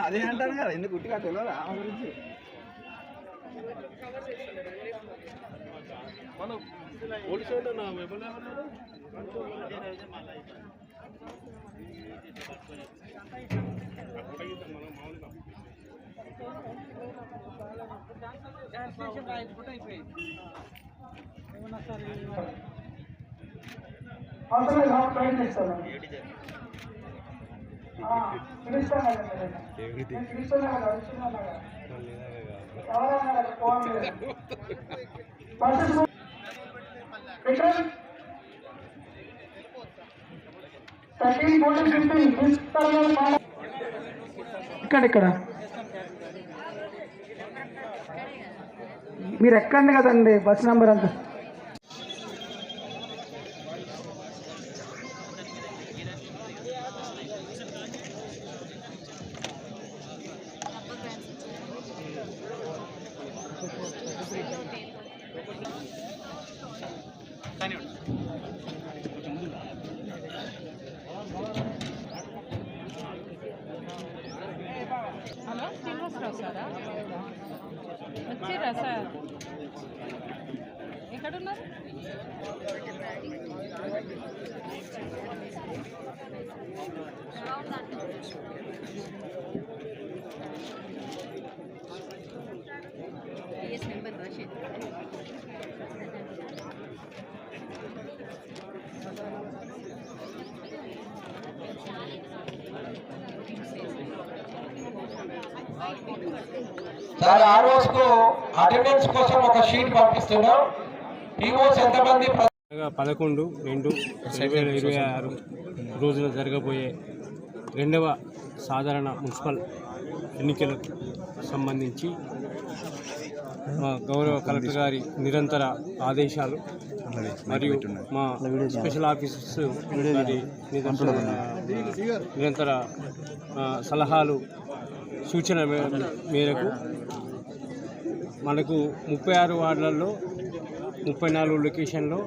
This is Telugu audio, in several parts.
అదే అంటారు కదా, ఎందుకు గుట్టిగా తెలియదు ఆమె గురించి. మనం పోలీసు ఇక్కడ మీరు ఎక్కండి కదండి బస్ నెంబర్ అంతా. హలో శ్రీనివాసరావు సారా వచ్చిరా సార్? ఎక్కడున్నారు? సార్ ఆ రోజుకు అటెండెన్స్ కోసం ఒక షీట్ పంపిస్తున్నాం. పీఓస్ ఎంతమంది? 11/2/2026 రోజున జరగబోయే 2వ సాధారణ మున్సిపల్ ఎన్నికలకు సంబంధించి మా గౌరవ కలెక్టర్ గారి నిరంతర ఆదేశాలు మరియు మా స్పెషల్ ఆఫీసర్స్ గారి నిరంతర సలహాలు సూచన మేరకు మనకు 36 వార్డులలో 34 లొకేషన్లో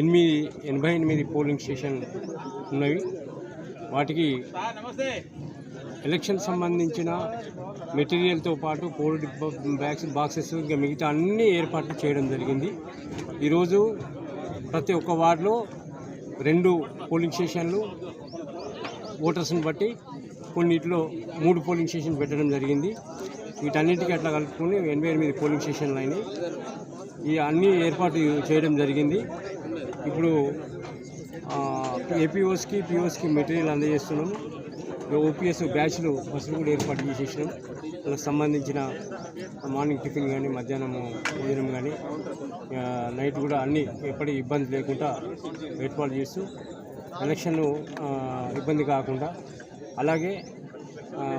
88 పోలింగ్ స్టేషన్ ఉన్నవి. వాటికి ఎలక్షన్ సంబంధించిన మెటీరియల్తో పాటు పోల్ బాక్సెస్ ఇంకా మిగతా అన్ని ఏర్పాట్లు చేయడం జరిగింది. ఈరోజు ప్రతి ఒక్క వార్డులో 2 పోలింగ్ స్టేషన్లు ఓటర్స్ని బట్టి కొన్నిటిలో 3 పోలింగ్ స్టేషన్ పెట్టడం జరిగింది. వీటన్నిటికీ అట్లా కలుపుకొని 88 పోలింగ్ స్టేషన్లు అయినాయి. ఈ అన్ని ఏర్పాటు చేయడం జరిగింది. ఇప్పుడు ఏపీఓస్కి పిఓస్కి మెటీరియల్ అందజేస్తున్నాం. ఓపీఎస్ బ్యాచ్లు బస్సులు కూడా ఏర్పాటు చేసేసినాం. వాళ్ళకి సంబంధించిన మార్నింగ్ టిఫిన్ కానీ మధ్యాహ్నం భోజనం కానీ నైట్ కూడా అన్నీ ఎప్పటి ఇబ్బంది లేకుండా ఏర్పాటు చేస్తూ ఎలక్షన్ ఇబ్బంది కాకుండా, అలాగే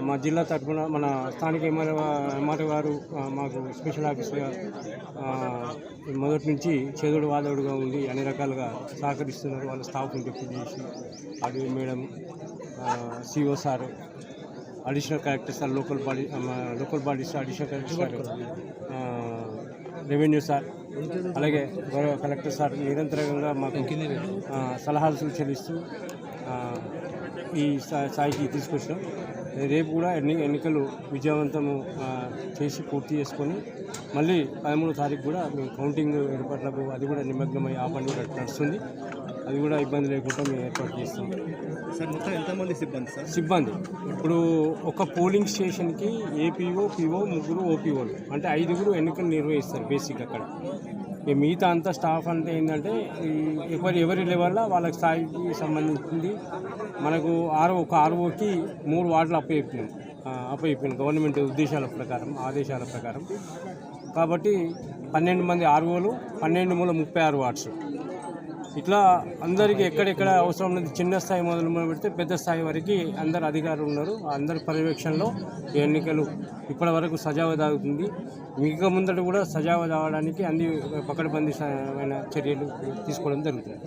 మా జిల్లా తరఫున మన స్థానిక ఎంఆర్ఓ గారు మాకు స్పెషల్ ఆఫీసర్గా మొదటి నుంచి చేదోడు వాదోడుగా ఉండి అన్ని రకాలుగా సహకరిస్తున్నారు. వాళ్ళ స్టాఫ్ని డిప్యూట్ చేసి RDO madam, CO sir, additional collector sir, local bodies additional collector sir, revenue sir, అలాగే గౌరవ కలెక్టర్ సార్ నిరంతరంగా మాకు సలహాలు సూచనలిస్తూ ఈ స్థాయికి తీసుకొచ్చాం. రేపు కూడా ఎన్నికలు విజయవంతము చేసి పూర్తి చేసుకొని మళ్ళీ 13వ తారీఖు కూడా మేము కౌంటింగ్ ఏర్పాట్లకు అది కూడా నిమగ్నమై ఆ పని కూడా నడుస్తుంది. అది కూడా ఇబ్బంది లేకుండా మేము ఏర్పాటు చేస్తాం. సార్ మొత్తం ఎంతమంది సిబ్బంది ఇప్పుడు ఒక పోలింగ్ స్టేషన్కి ఏపీఓ, పిఓ, 3 ఓపీఓలు అంటే 5 ఎన్నికలు నిర్వహిస్తారు బేసిక్. అక్కడ మిగతా అంతా స్టాఫ్ అంటే ఏంటంటే ఎవరి లెవెల్లో వాళ్ళకి స్థాయికి సంబంధించింది. మనకు ఒక ఆర్ఓకి 3 వార్డులు అప్పయిపోయింది గవర్నమెంట్ ఆదేశాల ప్రకారం. కాబట్టి 12 మంది ఆర్ఓలు, 12 మూల 36 వార్డ్స్. ఇట్లా అందరికీ ఎక్కడెక్కడ అవసరం ఉన్నది చిన్న స్థాయి మొదలు పెడితే పెద్ద స్థాయి వరకు అందరు అధికారులు ఉన్నారు. అందరి పర్యవేక్షణలో ఈ ఎన్నికలు ఇప్పటి వరకు సజావుగా సాగుతుంది. మిగతా ముందట కూడా సజావుగా సాగడానికి అన్ని పకడ్బందీమైన చర్యలు తీసుకోవడం జరుగుతుంది.